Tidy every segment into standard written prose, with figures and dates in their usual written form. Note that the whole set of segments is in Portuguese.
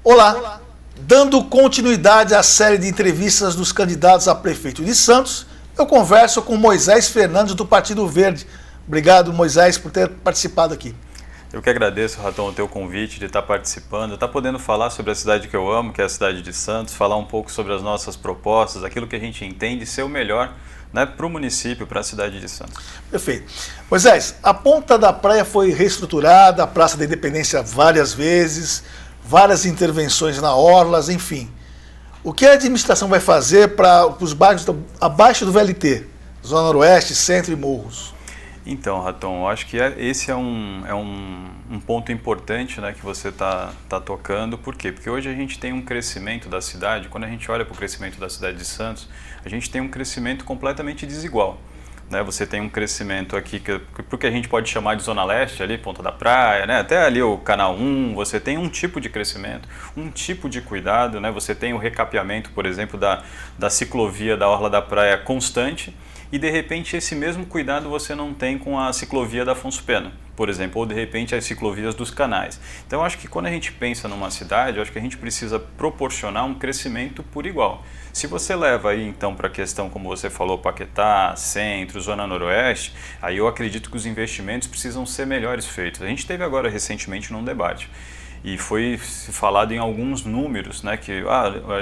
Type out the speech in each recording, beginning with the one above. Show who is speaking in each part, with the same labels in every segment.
Speaker 1: Olá! Dando continuidade à série de entrevistas dos candidatos a prefeito de Santos, eu converso com Moisés Fernandes do Partido Verde. Obrigado, Moisés, por ter participado aqui.
Speaker 2: Eu que agradeço, Raton, o teu convite de estar participando, estar podendo falar sobre a cidade que eu amo, que é a cidade de Santos, falar um pouco sobre as nossas propostas, aquilo que a gente entende ser o melhor, né, para o município, para a cidade de Santos.
Speaker 1: Perfeito. Moisés, a Ponta da Praia foi reestruturada, a Praça da Independência várias vezes, várias intervenções na orlas, enfim. O que a administração vai fazer para os bairros abaixo do VLT, Zona Noroeste, Centro e Morros?
Speaker 2: Então, Raton, eu acho que esse é um ponto importante, né, que você está tocando. Por quê? Porque hoje a gente tem um crescimento da cidade. Quando a gente olha para o crescimento da cidade de Santos, a gente tem um crescimento completamente desigual. Né? Você tem um crescimento aqui, porque a gente pode chamar de Zona Leste, ali, Ponta da Praia, né? Até ali o Canal 1, você tem um tipo de crescimento, um tipo de cuidado. Né? Você tem o recapeamento, por exemplo, da ciclovia da Orla da Praia constante, e de repente esse mesmo cuidado você não tem com a ciclovia da Afonso Pena, por exemplo, ou de repente as ciclovias dos canais. Então eu acho que quando a gente pensa numa cidade, eu acho que a gente precisa proporcionar um crescimento por igual. Se você leva aí então para a questão, como você falou, Paquetá, Centro, Zona Noroeste, aí eu acredito que os investimentos precisam ser melhores feitos. A gente teve agora recentemente num debate, e foi falado em alguns números, né, que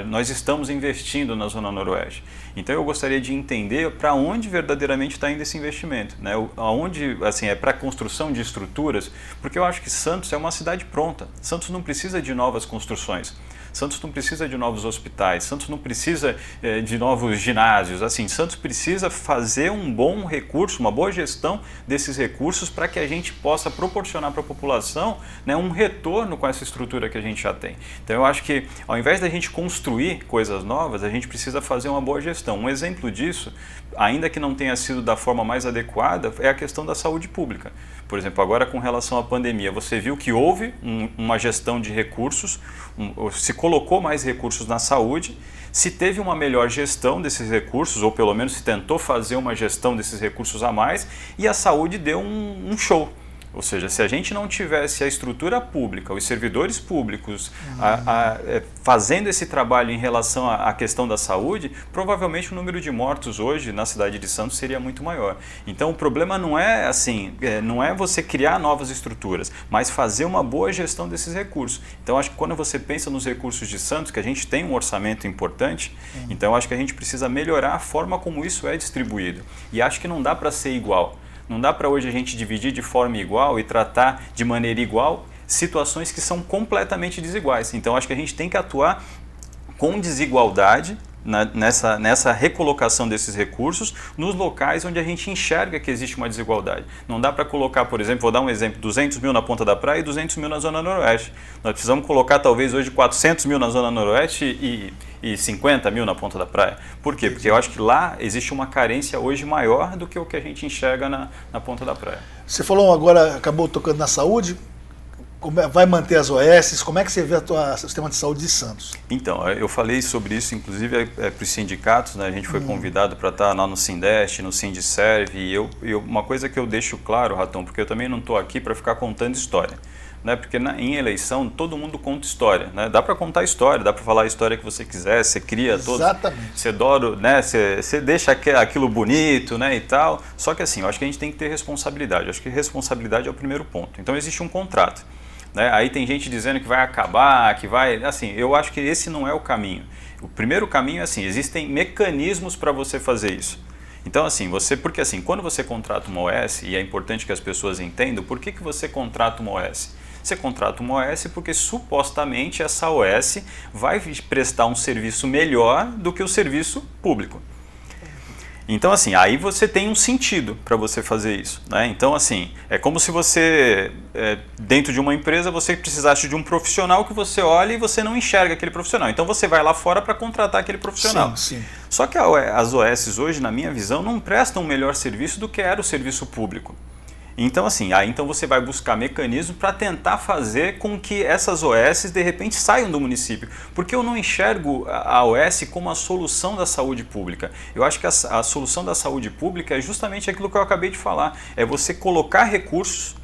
Speaker 2: nós estamos investindo na Zona Noroeste. Então eu gostaria de entender para onde verdadeiramente está indo esse investimento, né? Aonde, assim, é para a construção de estruturas, porque eu acho que Santos é uma cidade pronta. Santos não precisa de novas construções. Santos não precisa de novos hospitais, Santos não precisa de novos ginásios. Assim, Santos precisa fazer um bom recurso, uma boa gestão desses recursos para que a gente possa proporcionar para a população, né, um retorno com essa estrutura que a gente já tem. Então eu acho que ao invés da gente construir coisas novas, a gente precisa fazer uma boa gestão. Um exemplo disso, ainda que não tenha sido da forma mais adequada, é a questão da saúde pública. Por exemplo, agora com relação à pandemia, você viu que houve uma gestão de recursos, se colocou mais recursos na saúde, se teve uma melhor gestão desses recursos, ou pelo menos se tentou fazer uma gestão desses recursos a mais, e a saúde deu um show. Ou seja, se a gente não tivesse a estrutura pública, os servidores públicos fazendo esse trabalho em relação à questão da saúde, provavelmente o número de mortos hoje na cidade de Santos seria muito maior. Então o problema não é assim, não é você criar novas estruturas, mas fazer uma boa gestão desses recursos. Então acho que quando você pensa nos recursos de Santos, que a gente tem um orçamento importante, então acho que a gente precisa melhorar a forma como isso é distribuído. E acho que não dá para ser igual. Não dá para hoje a gente dividir de forma igual e tratar de maneira igual situações que são completamente desiguais. Então acho que a gente tem que atuar com desigualdade nessa recolocação desses recursos nos locais onde a gente enxerga que existe uma desigualdade. Não dá para colocar, por exemplo, vou dar um exemplo, 200 mil na Ponta da Praia e 200 mil na Zona Noroeste. Nós precisamos colocar talvez hoje 400 mil na Zona Noroeste e 50 mil na Ponta da Praia. Por quê? Porque eu acho que lá existe uma carência hoje maior do que o que a gente enxerga na Ponta da Praia.
Speaker 1: Você falou agora, acabou tocando na saúde, vai manter as OS, como é que você vê o sistema de saúde de Santos?
Speaker 2: Então, eu falei sobre isso, inclusive, para os sindicatos, né? A gente foi convidado para estar lá no Sindeste, no Sindiserve, e uma coisa que eu deixo claro, Raton, porque eu também não estou aqui para ficar contando história. Né? Porque em eleição todo mundo conta história, né? Dá para contar história, dá para falar a história que você quiser, você cria todo, você adora, né? Você deixa aquilo bonito, né? E tal. Só que assim, eu acho que a gente tem que ter responsabilidade. Eu acho que responsabilidade é o primeiro ponto. Então existe um contrato, né? Aí tem gente dizendo que vai acabar, que vai, assim, eu acho que esse não é o caminho. O primeiro caminho é assim, existem mecanismos para você fazer isso. Então assim, porque assim, quando você contrata uma OS, e é importante que as pessoas entendam, por que você contrata uma OS? Você contrata uma OS porque supostamente essa OS vai prestar um serviço melhor do que o serviço público. Então assim, aí você tem um sentido para você fazer isso, né? Então assim, é como se você, dentro de uma empresa, você precisasse de um profissional que você olha e você não enxerga aquele profissional. Então você vai lá fora para contratar aquele profissional.
Speaker 1: Sim.
Speaker 2: Só que as OS hoje, na minha visão, não prestam um melhor serviço do que era o serviço público. Então assim, então você vai buscar mecanismos para tentar fazer com que essas OS de repente saiam do município, porque eu não enxergo a OS como a solução da saúde pública. Eu acho que a solução da saúde pública é justamente aquilo que eu acabei de falar, é você colocar recursos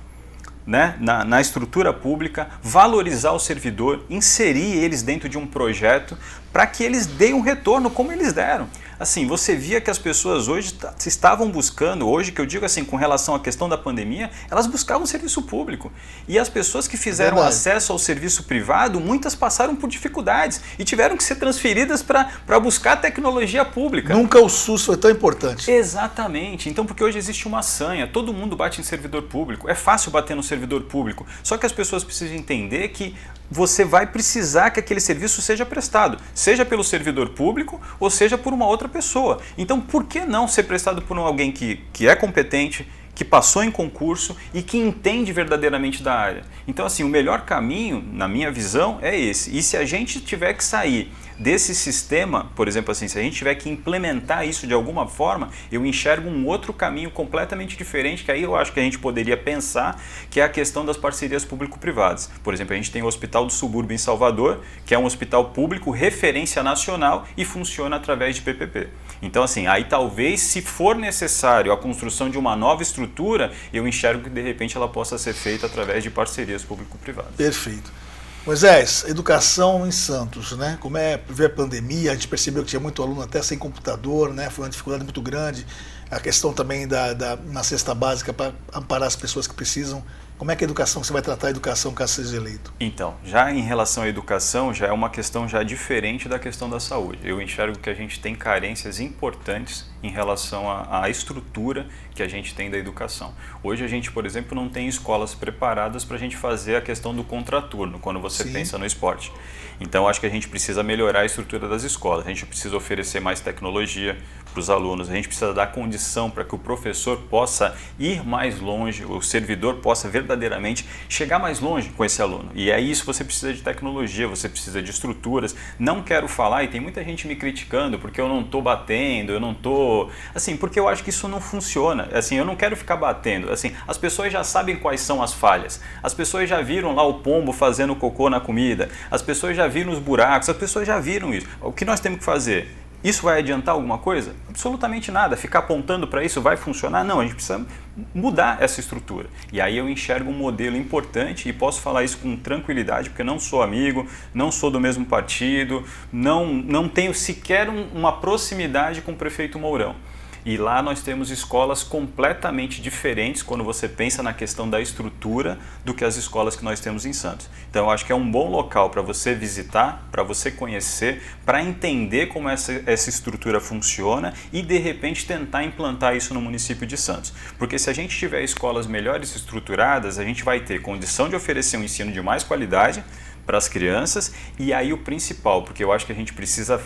Speaker 2: né, na estrutura pública, valorizar o servidor, inserir eles dentro de um projeto para que eles deem um retorno como eles deram. Assim, você via que as pessoas hoje estavam buscando, hoje que eu digo assim, com relação à questão da pandemia, elas buscavam serviço público. E as pessoas que fizeram acesso ao serviço privado, muitas passaram por dificuldades e tiveram que ser transferidas para buscar tecnologia pública.
Speaker 1: Nunca o SUS foi tão importante.
Speaker 2: Exatamente. Então, porque hoje existe uma sanha, todo mundo bate em servidor público, é fácil bater no servidor público, só que as pessoas precisam entender que você vai precisar que aquele serviço seja prestado, seja pelo servidor público ou seja por uma outra pessoa. Então, por que não ser prestado por alguém que é competente, que passou em concurso e que entende verdadeiramente da área? Então, assim, o melhor caminho, na minha visão, é esse. E se a gente tiver que sair desse sistema, por exemplo, assim, se a gente tiver que implementar isso de alguma forma, eu enxergo um outro caminho completamente diferente, que aí eu acho que a gente poderia pensar, que é a questão das parcerias público-privadas. Por exemplo, a gente tem o Hospital do Subúrbio em Salvador, que é um hospital público, referência nacional e funciona através de PPP. Então, assim, aí talvez, se for necessário a construção de uma nova estrutura, eu enxergo que de repente ela possa ser feita através de parcerias público-privadas.
Speaker 1: Perfeito. Moisés, educação em Santos, né? Como veio a pandemia, a gente percebeu que tinha muito aluno até sem computador, né? Foi uma dificuldade muito grande. A questão também na cesta básica para amparar as pessoas que precisam. Como é que a educação, você vai tratar a educação caso seja eleito?
Speaker 2: Então, já em relação à educação, já é uma questão já diferente da questão da saúde. Eu enxergo que a gente tem carências importantes em relação à estrutura que a gente tem da educação. Hoje a gente, por exemplo, não tem escolas preparadas para a gente fazer a questão do contraturno, quando você pensa no esporte. Então, acho que a gente precisa melhorar a estrutura das escolas, a gente precisa oferecer mais tecnologia para os alunos, a gente precisa dar condição para que o professor possa ir mais longe, o servidor possa verdadeiramente chegar mais longe com esse aluno. E é isso, você precisa de tecnologia, você precisa de estruturas. Não quero falar, e tem muita gente me criticando porque eu não estou batendo, eu não estou... Assim, porque eu acho que isso não funciona. Assim, eu não quero ficar batendo. Assim, as pessoas já sabem quais são as falhas. As pessoas já viram lá o pombo fazendo cocô na comida. As pessoas já viram os buracos, as pessoas já viram isso. O que nós temos que fazer? Isso vai adiantar alguma coisa? Absolutamente nada. Ficar apontando para isso vai funcionar? Não, a gente precisa mudar essa estrutura. E aí eu enxergo um modelo importante e posso falar isso com tranquilidade, porque não sou amigo, não sou do mesmo partido, não tenho sequer uma proximidade com o prefeito Mourão. E lá nós temos escolas completamente diferentes quando você pensa na questão da estrutura do que as escolas que nós temos em Santos. Então eu acho que é um bom local para você visitar, para você conhecer, para entender como essa estrutura funciona e de repente tentar implantar isso no município de Santos. Porque se a gente tiver escolas melhores estruturadas, a gente vai ter condição de oferecer um ensino de mais qualidade para as crianças e aí o principal, porque eu acho que a gente precisa...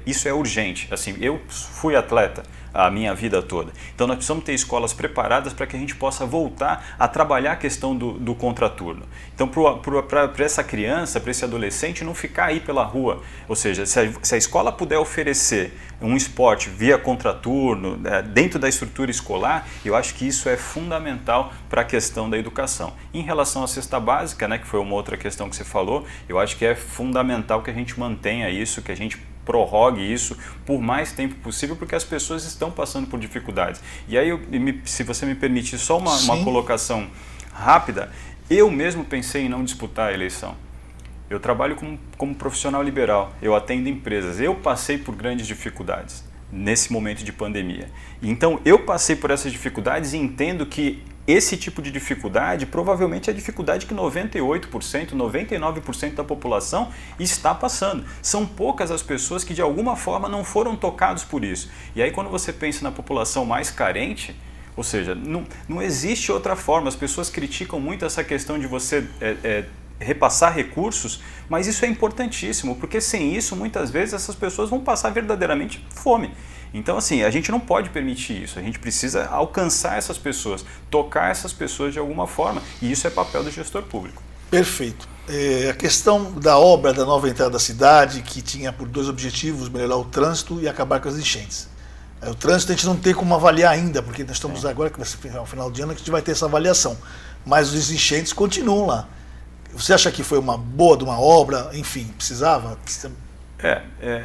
Speaker 2: Isso é urgente. Assim, eu fui atleta a minha vida toda. Então nós precisamos ter escolas preparadas para que a gente possa voltar a trabalhar a questão do contraturno. Então para essa criança, para esse adolescente não ficar aí pela rua. Ou seja, se a escola puder oferecer um esporte via contraturno, dentro da estrutura escolar, eu acho que isso é fundamental para a questão da educação. Em relação à cesta básica, né, que foi uma outra questão que você falou, eu acho que é fundamental que a gente mantenha isso, que a gente prorrogue isso por mais tempo possível, porque as pessoas estão passando por dificuldades. E aí, se você me permitir só uma colocação rápida, eu mesmo pensei em não disputar a eleição. Eu trabalho como profissional liberal, eu atendo empresas, eu passei por grandes dificuldades nesse momento de pandemia. Então, eu passei por essas dificuldades e entendo que esse tipo de dificuldade provavelmente é a dificuldade que 98%, 99% da população está passando. São poucas as pessoas que de alguma forma não foram tocados por isso. E aí quando você pensa na população mais carente, ou seja, não existe outra forma. As pessoas criticam muito essa questão de você repassar recursos, mas isso é importantíssimo, porque sem isso muitas vezes essas pessoas vão passar verdadeiramente fome. Então, assim, a gente não pode permitir isso, a gente precisa alcançar essas pessoas, tocar essas pessoas de alguma forma, e isso é papel do gestor público.
Speaker 1: Perfeito. A questão da obra da nova entrada da cidade, que tinha por dois objetivos, melhorar o trânsito e acabar com as enchentes. O trânsito a gente não tem como avaliar ainda, porque nós estamos agora, que vai ser ao final de ano, que a gente vai ter essa avaliação, mas os enchentes continuam lá. Você acha que foi uma boa de uma obra, enfim, precisava?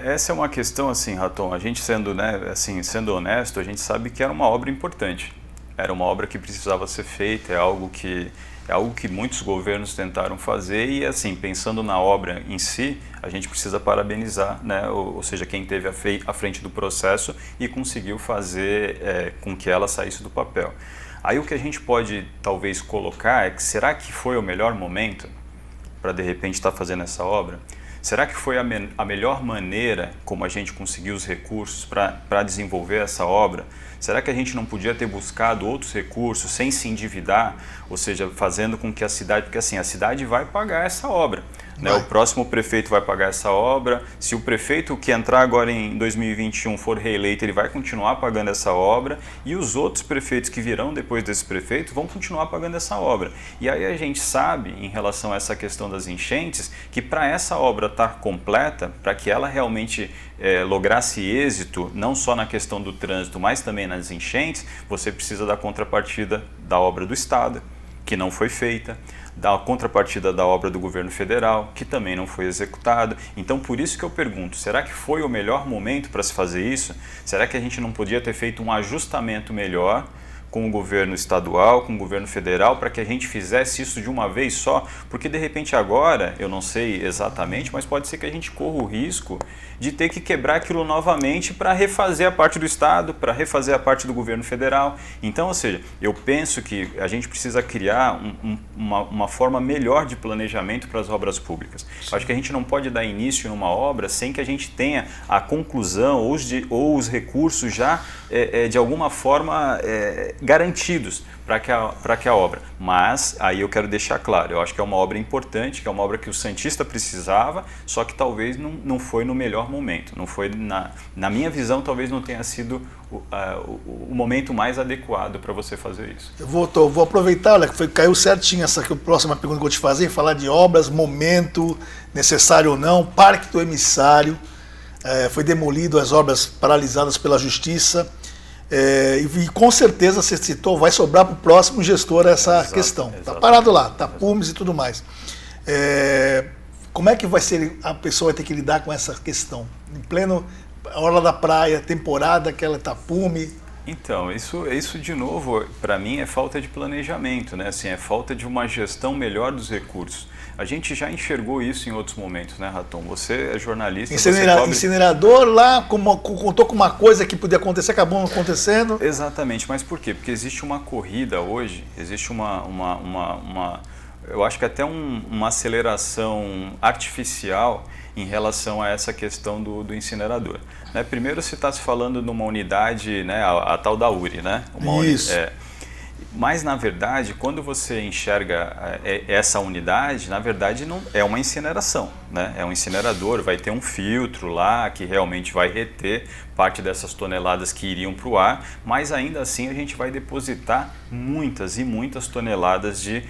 Speaker 2: Essa é uma questão assim, Raton, a gente sendo honesto, a gente sabe que era uma obra importante. Era uma obra que precisava ser feita, é algo que É algo que muitos governos tentaram fazer e, assim, pensando na obra em si, a gente precisa parabenizar, né? Ou seja, quem esteve à frente do processo e conseguiu fazer com que ela saísse do papel. Aí o que a gente pode talvez colocar é que será que foi o melhor momento para de repente estar fazendo essa obra? Será que foi a melhor maneira como a gente conseguiu os recursos para desenvolver essa obra? Será que a gente não podia ter buscado outros recursos sem se endividar? Ou seja, fazendo com que a cidade... Porque assim, a cidade vai pagar essa obra. Né? O próximo prefeito vai pagar essa obra. Se o prefeito que entrar agora em 2021 for reeleito, ele vai continuar pagando essa obra. E os outros prefeitos que virão depois desse prefeito vão continuar pagando essa obra. E aí a gente sabe, em relação a essa questão das enchentes, que para essa obra estar completa, para que ela realmente lograsse êxito, não só na questão do trânsito, mas também nas enchentes, você precisa da contrapartida da obra do Estado, que não foi feita, da contrapartida da obra do governo federal, que também não foi executado. Então, por isso que eu pergunto, será que foi o melhor momento para se fazer isso? Será que a gente não podia ter feito um ajustamento melhor com o governo estadual, com o governo federal, para que a gente fizesse isso de uma vez só? Porque de repente agora, eu não sei exatamente, mas pode ser que a gente corra o risco de ter que quebrar aquilo novamente para refazer a parte do Estado, para refazer a parte do governo federal. Então, ou seja, eu penso que a gente precisa criar uma forma melhor de planejamento para as obras públicas. Eu acho que a gente não pode dar início numa obra sem que a gente tenha a conclusão ou os recursos já de alguma forma garantidos para que a obra. Mas aí eu quero deixar claro, eu acho que é uma obra importante, que é uma obra que o santista precisava, só que talvez não foi no melhor momento. Não foi na minha visão, talvez não tenha sido o momento mais adequado para você fazer isso.
Speaker 1: Eu vou aproveitar, olha, caiu certinho essa próxima pergunta que eu vou te fazer, falar de obras, momento, necessário ou não, Parque do Emissário, foi demolido, as obras paralisadas pela Justiça. E com certeza, você citou, vai sobrar para o próximo gestor essa questão. Está parado lá, tapumes e tudo mais. Como é que vai ser, a pessoa vai ter que lidar com essa questão? Em pleno hora da praia, temporada, aquela tapume.
Speaker 2: Então, isso de novo, para mim, é falta de planejamento, né? Assim, é falta de uma gestão melhor dos recursos. A gente já enxergou isso em outros momentos, né, Raton? Você é jornalista.
Speaker 1: Incinerador lá, contou com uma coisa que podia acontecer, acabou não acontecendo.
Speaker 2: Exatamente, mas por quê? Porque existe uma corrida hoje, existe eu acho que até uma aceleração artificial em relação a essa questão do incinerador. Né? Primeiro, se está se falando numa unidade, né, a tal da URI, né?
Speaker 1: Isso.
Speaker 2: Mas, na verdade, quando você enxerga essa unidade, na verdade não é uma incineração, né? É um incinerador, vai ter um filtro lá que realmente vai reter parte dessas toneladas que iriam para o ar, mas ainda assim a gente vai depositar muitas e muitas toneladas de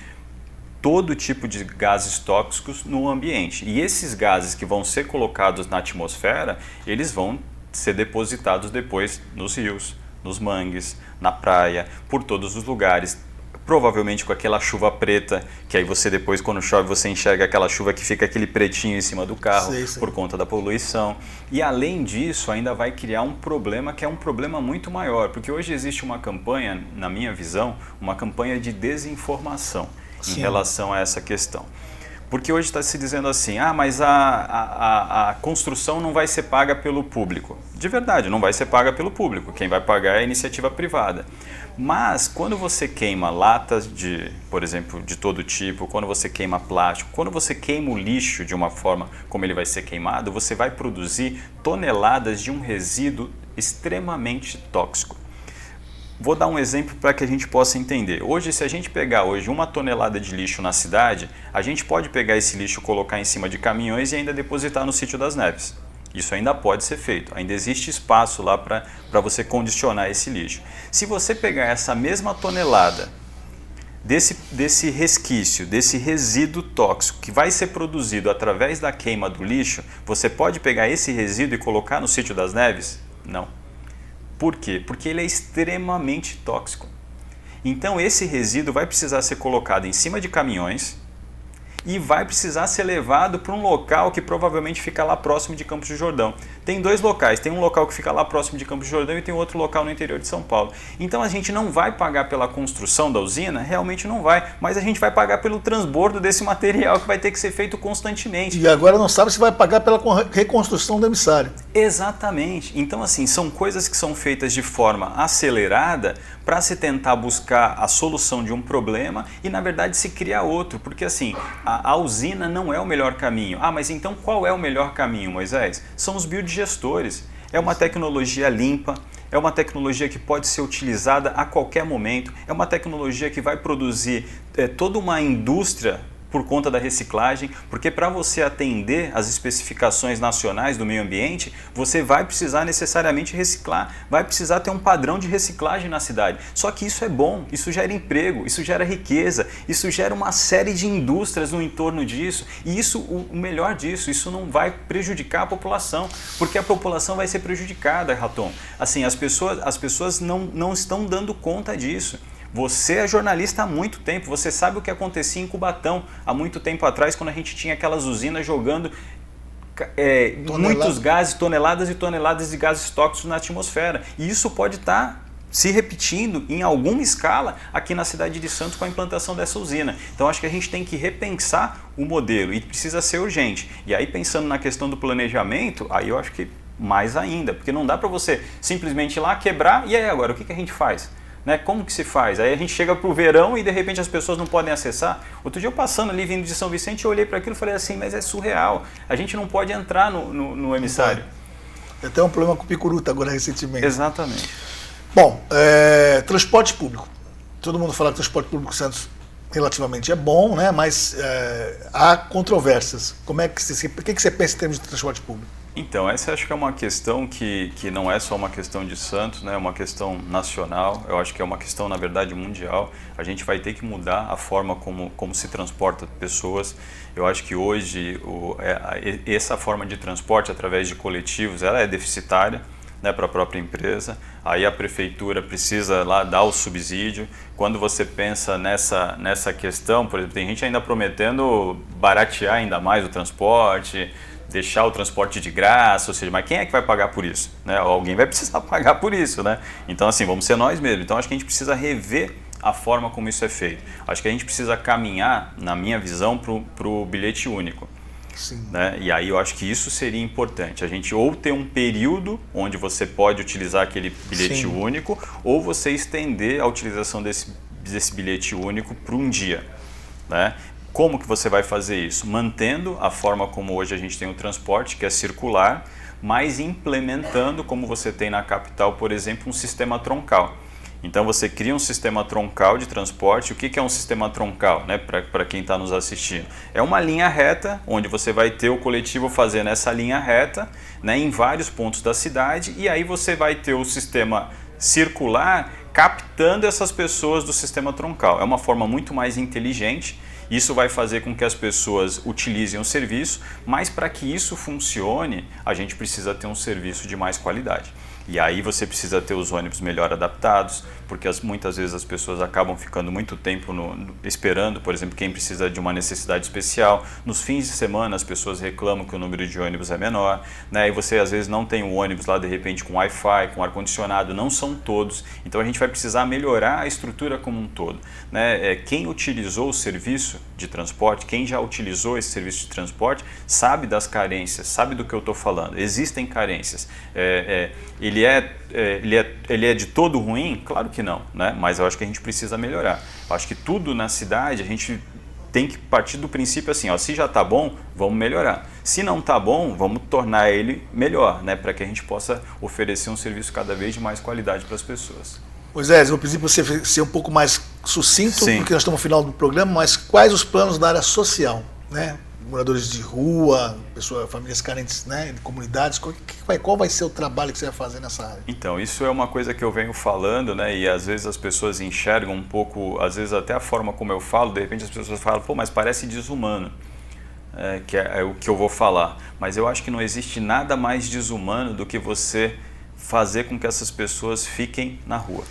Speaker 2: todo tipo de gases tóxicos no ambiente. E esses gases que vão ser colocados na atmosfera, eles vão ser depositados depois nos rios, nos mangues, na praia, por todos os lugares. Provavelmente com aquela chuva preta, que aí você depois, quando chove, você enxerga aquela chuva que fica aquele pretinho em cima do carro, sim. Por conta da poluição. E além disso, ainda vai criar um problema que é um problema muito maior, porque hoje existe uma campanha, na minha visão, uma campanha de desinformação. Sim. Em relação a essa questão. Porque hoje está se dizendo assim, mas a construção não vai ser paga pelo público. De verdade, não vai ser paga pelo público. Quem vai pagar é a iniciativa privada. Mas quando você queima latas, por exemplo, de todo tipo, quando você queima plástico, quando você queima o lixo de uma forma como ele vai ser queimado, você vai produzir toneladas de um resíduo extremamente tóxico. Vou dar um exemplo para que a gente possa entender. Hoje, se a gente pegar hoje 1 tonelada de lixo na cidade, a gente pode pegar esse lixo, colocar em cima de caminhões e ainda depositar no Sítio das Neves. Isso ainda pode ser feito. Ainda existe espaço lá para você condicionar esse lixo. Se você pegar essa mesma tonelada desse resquício, desse resíduo tóxico que vai ser produzido através da queima do lixo, você pode pegar esse resíduo e colocar no Sítio das Neves? Não. Por quê? Porque ele é extremamente tóxico. Então esse resíduo vai precisar ser colocado em cima de caminhões e vai precisar ser levado para um local que provavelmente fica lá próximo de Campos do Jordão. tem 2 locais, tem um local que fica lá próximo de Campos do Jordão e tem outro local no interior de São Paulo. Então a gente não vai pagar pela construção da usina, realmente não vai, mas a gente vai pagar pelo transbordo desse material que vai ter que ser feito constantemente.
Speaker 1: E agora não sabe se vai pagar pela reconstrução do emissário.
Speaker 2: Exatamente. Então assim, são coisas que são feitas de forma acelerada para se tentar buscar a solução de um problema e na verdade se criar outro, porque assim, a usina não é o melhor caminho. Ah, mas então qual é o melhor caminho, Moisés? São os biodigestores. É uma tecnologia limpa, é uma tecnologia que pode ser utilizada a qualquer momento, é uma tecnologia que vai produzir toda uma indústria por conta da reciclagem, porque para você atender às especificações nacionais do meio ambiente, você vai precisar necessariamente reciclar, vai precisar ter um padrão de reciclagem na cidade. Só que isso é bom, isso gera emprego, isso gera riqueza, isso gera uma série de indústrias no entorno disso, e isso, o melhor disso, isso não vai prejudicar a população, porque a população vai ser prejudicada, Raton. Assim, as pessoas não estão dando conta disso. Você é jornalista há muito tempo, você sabe o que acontecia em Cubatão há muito tempo atrás, quando a gente tinha aquelas usinas jogando muitos gases, toneladas e toneladas de gases tóxicos na atmosfera. E isso pode estar se repetindo em alguma escala aqui na cidade de Santos com a implantação dessa usina. Então acho que a gente tem que repensar o modelo e precisa ser urgente. E aí pensando na questão do planejamento, aí eu acho que mais ainda, porque não dá para você simplesmente ir lá quebrar e aí agora o que a gente faz? Né? Como que se faz? Aí a gente chega para o verão e de repente as pessoas não podem acessar. Outro dia eu passando ali vindo de São Vicente, eu olhei para aquilo e falei assim, mas é surreal, a gente não pode entrar no emissário.
Speaker 1: Tem até um problema com o Picuruta agora recentemente.
Speaker 2: Exatamente.
Speaker 1: Bom, transporte público. Todo mundo fala que o transporte público Santos relativamente é bom, né? Mas há controvérsias. O que você pensa em termos de transporte público?
Speaker 2: Então, essa acho que é uma questão que não é só uma questão de Santos, né? É uma questão nacional, eu acho que é uma questão, na verdade, mundial. A gente vai ter que mudar a forma como se transporta pessoas. Eu acho que hoje essa forma de transporte através de coletivos, ela é deficitária, né, para a própria empresa. Aí a prefeitura precisa lá dar o subsídio. Quando você pensa nessa questão, por exemplo, tem gente ainda prometendo baratear ainda mais o transporte, deixar o transporte de graça, ou seja, mas quem é que vai pagar por isso? Né? Alguém vai precisar pagar por isso, né? Então assim, vamos ser nós mesmos. Então acho que a gente precisa rever a forma como isso é feito. Acho que a gente precisa caminhar, na minha visão, para o bilhete único.
Speaker 1: Sim.
Speaker 2: Né? E aí eu acho que isso seria importante. A gente ou ter um período onde você pode utilizar aquele bilhete
Speaker 1: Sim.
Speaker 2: único, ou você estender a utilização desse bilhete único para um dia. Né? Como que você vai fazer isso? Mantendo a forma como hoje a gente tem o transporte, que é circular, mas implementando, como você tem na capital, por exemplo, um sistema troncal. Então você cria um sistema troncal de transporte. O que é um sistema troncal, né, para quem está nos assistindo? É uma linha reta, onde você vai ter o coletivo fazendo essa linha reta, né, em vários pontos da cidade, e aí você vai ter o sistema circular captando essas pessoas do sistema troncal. É uma forma muito mais inteligente. Isso vai fazer com que as pessoas utilizem o serviço, mas para que isso funcione, a gente precisa ter um serviço de mais qualidade. E aí você precisa ter os ônibus melhor adaptados, porque muitas vezes as pessoas acabam ficando muito tempo esperando, por exemplo, quem precisa de uma necessidade especial. Nos fins de semana as pessoas reclamam que o número de ônibus é menor, né? E você às vezes não tem um ônibus lá de repente com Wi-Fi, com ar-condicionado, não são todos. Então a gente vai precisar melhorar a estrutura como um todo. Né? Quem utilizou o serviço de transporte, quem já utilizou esse serviço de transporte, sabe das carências, sabe do que eu estou falando. Existem carências. Ele é de todo ruim? Claro que não, né? Mas eu acho que a gente precisa melhorar. Eu acho que tudo na cidade a gente tem que partir do princípio assim, ó, se já está bom, vamos melhorar. Se não está bom, vamos tornar ele melhor, né? Para que a gente possa oferecer um serviço cada vez de mais qualidade para as pessoas.
Speaker 1: Moisés, eu vou pedir para você ser um pouco mais sucinto,
Speaker 2: Sim.
Speaker 1: porque nós estamos no final do programa, mas quais os planos da área social, né? Moradores de rua, famílias carentes, né, de comunidades, qual vai ser o trabalho que você vai fazer nessa área?
Speaker 2: Então, isso é uma coisa que eu venho falando, né, e às vezes as pessoas enxergam um pouco, às vezes até a forma como eu falo, de repente as pessoas falam, pô, mas parece desumano, que é o que eu vou falar. Mas eu acho que não existe nada mais desumano do que você fazer com que essas pessoas fiquem na rua.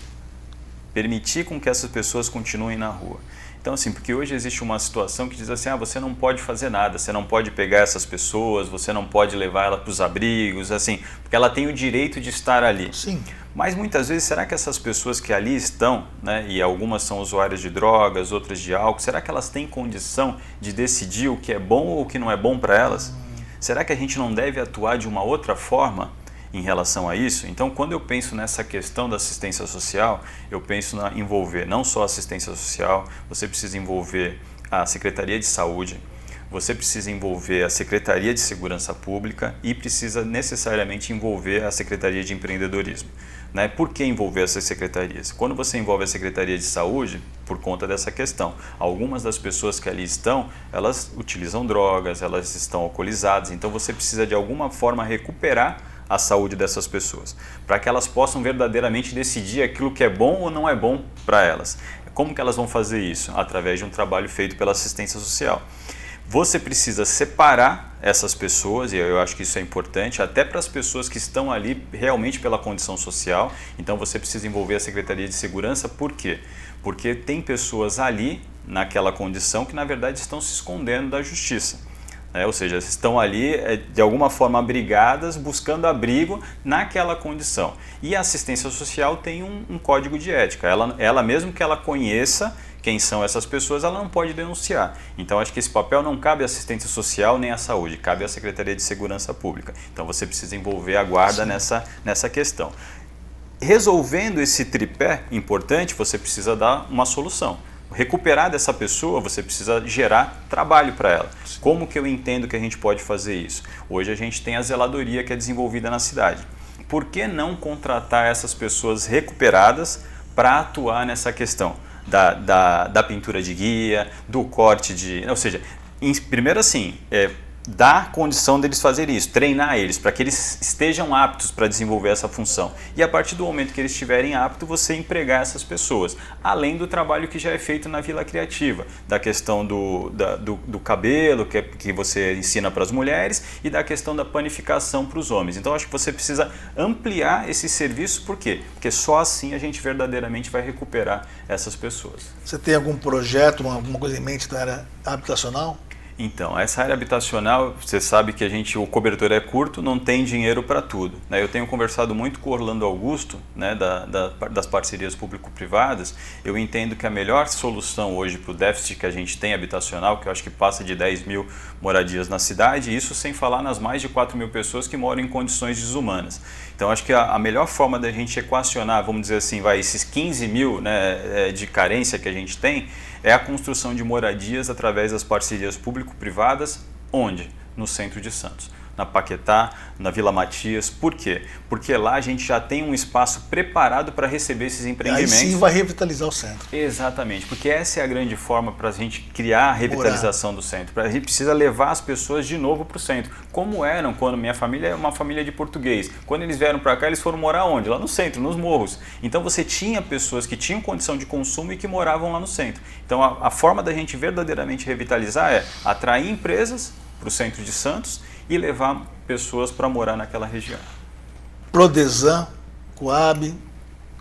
Speaker 2: Permitir com que essas pessoas continuem na rua. Então, assim, porque hoje existe uma situação que diz assim, você não pode fazer nada, você não pode pegar essas pessoas, você não pode levar ela para os abrigos, assim, porque ela tem o direito de estar ali.
Speaker 1: Sim.
Speaker 2: Mas muitas vezes, será que essas pessoas que ali estão, né, e algumas são usuárias de drogas, outras de álcool, será que elas têm condição de decidir o que é bom ou o que não é bom para elas? Será que a gente não deve atuar de uma outra forma em relação a isso? Então, quando eu penso nessa questão da assistência social, eu penso em envolver não só a assistência social, você precisa envolver a Secretaria de Saúde, você precisa envolver a Secretaria de Segurança Pública e precisa necessariamente envolver a Secretaria de Empreendedorismo. Né? Por que envolver essas secretarias? Quando você envolve a Secretaria de Saúde, por conta dessa questão, algumas das pessoas que ali estão, elas utilizam drogas, elas estão alcoolizadas, então você precisa de alguma forma recuperar a saúde dessas pessoas, para que elas possam verdadeiramente decidir aquilo que é bom ou não é bom para elas. Como que elas vão fazer isso? Através de um trabalho feito pela assistência social. Você precisa separar essas pessoas, e eu acho que isso é importante, até para as pessoas que estão ali realmente pela condição social. Então você precisa envolver a Secretaria de Segurança, por quê? Porque tem pessoas ali, naquela condição, que na verdade estão se escondendo da justiça. Ou seja, estão ali de alguma forma abrigadas, buscando abrigo naquela condição. E a assistência social tem um código de ética, ela mesmo que ela conheça quem são essas pessoas, ela não pode denunciar. Então, acho que esse papel não cabe à assistência social nem à saúde, cabe à Secretaria de Segurança Pública. Então, você precisa envolver a guarda nessa questão. Resolvendo esse tripé importante, você precisa dar uma solução. Recuperar dessa pessoa, você precisa gerar trabalho para ela. Como que eu entendo que a gente pode fazer isso? Hoje a gente tem a zeladoria que é desenvolvida na cidade. Por que não contratar essas pessoas recuperadas para atuar nessa questão? Da pintura de guia, do corte de... Ou seja, primeiro assim, dar condição deles fazerem isso, treinar eles para que eles estejam aptos para desenvolver essa função. E a partir do momento que eles estiverem aptos, você empregar essas pessoas. Além do trabalho que já é feito na Vila Criativa, da questão do cabelo, que você ensina para as mulheres, e da questão da panificação para os homens. Então, acho que você precisa ampliar esse serviço, por quê? Porque só assim a gente verdadeiramente vai recuperar essas pessoas.
Speaker 1: Você tem algum projeto, alguma coisa em mente da área habitacional?
Speaker 2: Então, essa área habitacional, você sabe que o cobertor é curto, não tem dinheiro para tudo. Eu tenho conversado muito com o Orlando Augusto, né, das parcerias público-privadas. Eu entendo que a melhor solução hoje para o déficit que a gente tem habitacional, que eu acho que passa de 10 mil moradias na cidade, isso sem falar nas mais de 4 mil pessoas que moram em condições desumanas. Então, acho que a melhor forma da gente equacionar, vamos dizer assim, esses 15 mil, né, de carência que a gente tem, é a construção de moradias através das parcerias público-privadas, onde? No centro de Santos, na Paquetá, na Vila Matias. Por quê? Porque lá a gente já tem um espaço preparado para receber esses empreendimentos.
Speaker 1: Aí sim vai revitalizar o centro.
Speaker 2: Exatamente, porque essa é a grande forma para a gente criar a revitalização do centro. A gente precisa levar as pessoas de novo para o centro, como eram quando minha família é uma família de português. Quando eles vieram para cá, eles foram morar onde? Lá no centro, nos morros. Então você tinha pessoas que tinham condição de consumo e que moravam lá no centro. Então a forma da gente verdadeiramente revitalizar é atrair empresas para o centro de Santos e levar pessoas para morar naquela região.
Speaker 1: Prodesan, Coab,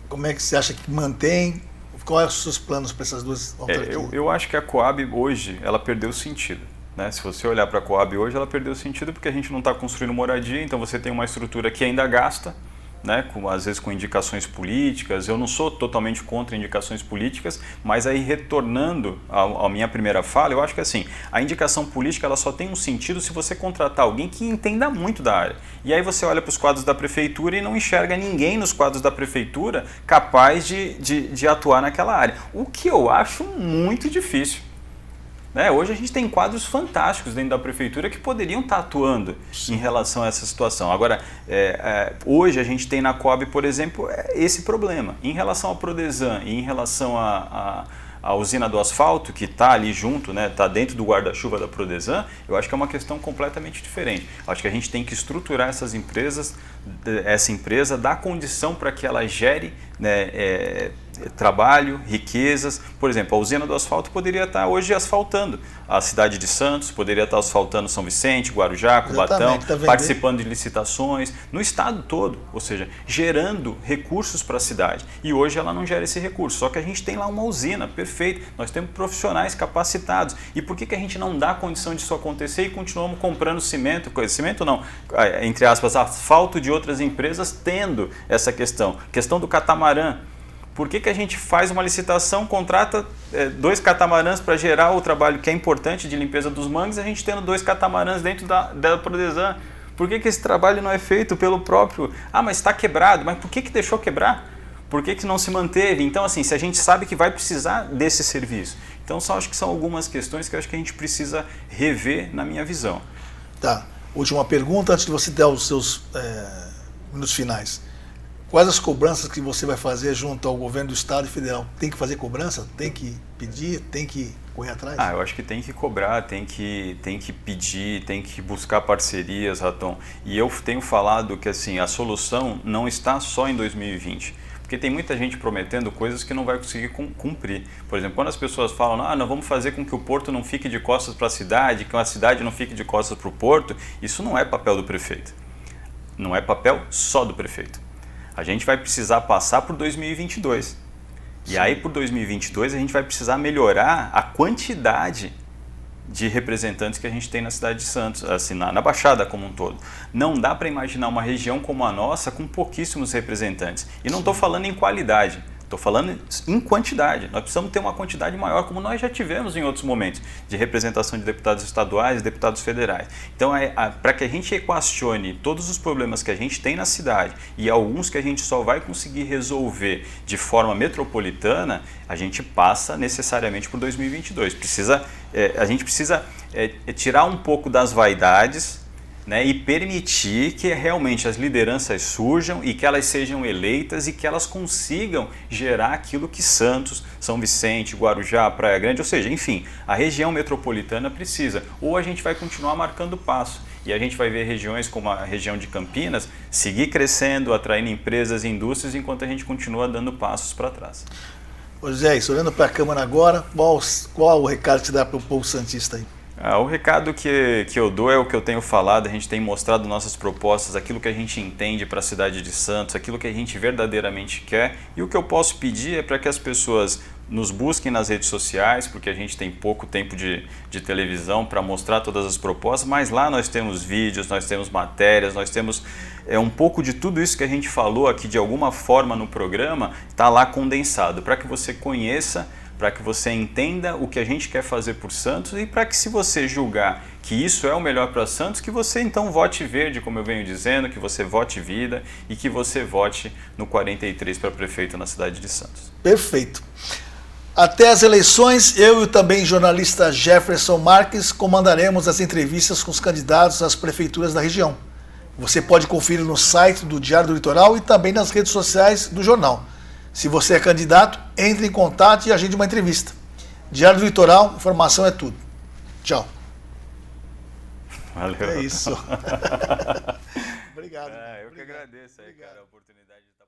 Speaker 1: como é que você acha que mantém? Quais são os seus planos para essas duas autarquias?
Speaker 2: Eu acho que a Coab hoje, ela perdeu sentido. Né? Se você olhar para a Coab hoje, ela perdeu sentido porque a gente não está construindo moradia, então você tem uma estrutura que ainda gasta, né, às vezes com indicações políticas. Eu não sou totalmente contra indicações políticas, mas aí retornando à minha primeira fala, eu acho que assim, a indicação política ela só tem um sentido se você contratar alguém que entenda muito da área. E aí você olha para os quadros da prefeitura e não enxerga ninguém nos quadros da prefeitura capaz de atuar naquela área, o que eu acho muito difícil. Hoje a gente tem quadros fantásticos dentro da prefeitura que poderiam estar atuando em relação a essa situação. Agora, hoje a gente tem na Coab, por exemplo, esse problema. Em relação à Prodesan e em relação à usina do asfalto, que está ali junto, está dentro do guarda-chuva da Prodesan, eu acho que é uma questão completamente diferente. Acho que a gente tem que estruturar essa empresa, dar condição para que ela gere trabalho, riquezas. Por exemplo, a usina do asfalto poderia estar hoje asfaltando a cidade de Santos, poderia estar asfaltando São Vicente, Guarujá, Cubatão, participando de licitações no estado todo, ou seja, gerando recursos para a cidade. E hoje ela não gera esse recurso, só que a gente tem lá uma usina perfeita, nós temos profissionais capacitados. E por que a gente não dá condição disso acontecer e continuamos comprando cimento não, entre aspas, asfalto de outras empresas, tendo essa questão do catamarã? Por que a gente faz uma licitação, contrata 2 catamarãs para gerar o trabalho que é importante de limpeza dos mangues, a gente tendo 2 catamarãs dentro da Prodesan? Por que esse trabalho não é feito pelo próprio... Ah, mas está quebrado. Mas por que deixou quebrar? Por que não se manteve? Então, assim, se a gente sabe que vai precisar desse serviço. Então, acho que são algumas questões que eu acho que a gente precisa rever na minha visão.
Speaker 1: Tá. Última pergunta, antes de você dar os seus minutos finais. Quais as cobranças que você vai fazer junto ao governo do estado e federal? Tem que fazer cobrança? Tem que pedir? Tem que correr atrás?
Speaker 2: Eu acho que tem que cobrar, tem que pedir, tem que buscar parcerias, Raton. E eu tenho falado que assim, a solução não está só em 2020. Porque tem muita gente prometendo coisas que não vai conseguir cumprir. Por exemplo, quando as pessoas falam, nós vamos fazer com que o porto não fique de costas para a cidade, que a cidade não fique de costas para o porto, isso não é papel do prefeito. Não é papel só do prefeito. A gente vai precisar passar por 2022. E aí, por 2022, a gente vai precisar melhorar a quantidade de representantes que a gente tem na cidade de Santos, assim, na Baixada como um todo. Não dá para imaginar uma região como a nossa com pouquíssimos representantes. E não estou falando em qualidade, estou falando em quantidade. Nós precisamos ter uma quantidade maior, como nós já tivemos em outros momentos, de representação de deputados estaduais e deputados federais. Então, para que a gente equacione todos os problemas que a gente tem na cidade e alguns que a gente só vai conseguir resolver de forma metropolitana, a gente passa necessariamente por 2022. A gente precisa tirar um pouco das vaidades, né, e permitir que realmente as lideranças surjam e que elas sejam eleitas e que elas consigam gerar aquilo que Santos, São Vicente, Guarujá, Praia Grande, ou seja, enfim, a região metropolitana precisa. Ou a gente vai continuar marcando passo e a gente vai ver regiões como a região de Campinas seguir crescendo, atraindo empresas e indústrias, enquanto a gente continua dando passos para trás.
Speaker 1: Ô Zé, olhando para a Câmara agora, qual o recado que te dá para o povo santista aí?
Speaker 2: O recado que eu dou é o que eu tenho falado, a gente tem mostrado nossas propostas, aquilo que a gente entende para a cidade de Santos, aquilo que a gente verdadeiramente quer, e o que eu posso pedir é para que as pessoas nos busquem nas redes sociais, porque a gente tem pouco tempo de televisão para mostrar todas as propostas, mas lá nós temos vídeos, nós temos matérias, nós temos um pouco de tudo isso que a gente falou aqui de alguma forma no programa, está lá condensado, para que você conheça, para que você entenda o que a gente quer fazer por Santos e para que, se você julgar que isso é o melhor para Santos, que você então vote verde, como eu venho dizendo, que você vote vida e que você vote no 43 para prefeito na cidade de Santos.
Speaker 1: Perfeito. Até as eleições, eu e também jornalista Jefferson Marques comandaremos as entrevistas com os candidatos às prefeituras da região. Você pode conferir no site do Diário do Litoral e também nas redes sociais do jornal. Se você é candidato, entre em contato e agende uma entrevista. Diário do Litoral, informação é tudo. Tchau.
Speaker 2: Valeu.
Speaker 1: É isso. Obrigado.
Speaker 2: Eu que agradeço aí, cara, a oportunidade de estar